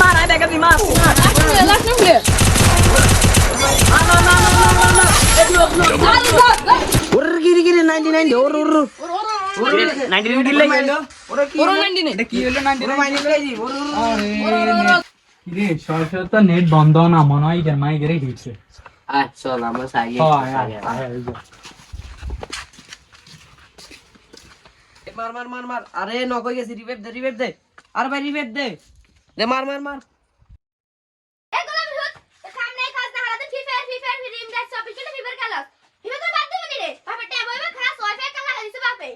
মার আয় দেখা দি মার লাস্ট নাম্বার ওর গিরি 99 ওর 99 দিলে ওর কি ওর 99 এটা কি হলো 99 মাইনে লইছি ওর রে সরস্বত নেট বন্ধ না মনে হয় এর মাই গরে দিচ্ছে চল আমরা সাইয়ে মার আরে নক হয়ে গেছে রিভাইভ দে আর ভাই রিভাইভ দে মার এগুলো ভূত সামনে কাজ না হারাতে ফ্রি ফায়ার রিম গাইস সব পিছনে ফিভার খেলা ফিভার তো বাদ দে মনি রে বাবা ট্যাব হইবে খাস ওয়াইফাই কালা দিছে বাপে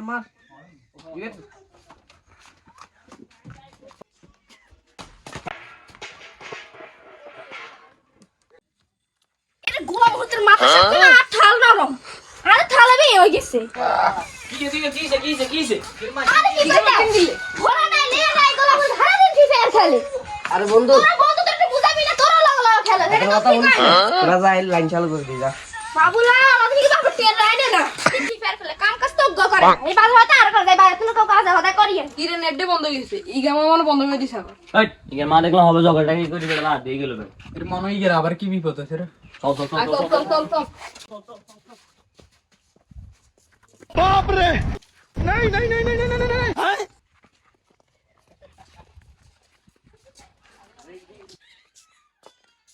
মার রিভাইভ এটা গোলা ভূতের মাথা সত্যি না ঠাল নরম আরে ঠালাবে হয়ে গেছে কিছে আরে কি করতে ঘোড়া নাই লে নাই গোলা ভূত হারা দিন ফ্রি ফায়ার খেলে আরে বন্ধু তোরা বন্ধু তো একটু বুঝাবি না তোরা লাগলা খেলে এটা কথা তো ঠিক বলছিস না তোরা যা লাইন চালু করে দি যা বাবুলা আমাদের কি বাবা টের রাইডে না ফ্রি ফায়ার খেলে কাম কাজ তো করে এই বাল হতে আর করে যাই বাইরে তুমি কাজ হতে করিয়ে কিরে নেট বন্ধ হয়ে গেছে ই গেম মানে বন্ধ করে দিছে আবার এই ইগের মা দেখলাম হবে জগড়টা কি করে দিলা দিয়ে গেল বে এর মনে হয় গের আবার কি বিপদ আছে রে চল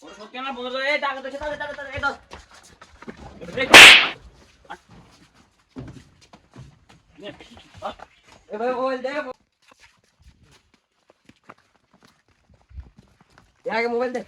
ওর সত্যি না বন্ধ এই টাকা দে এই দাও এ ভাই মোবাইল দে আগে মোবাইল দে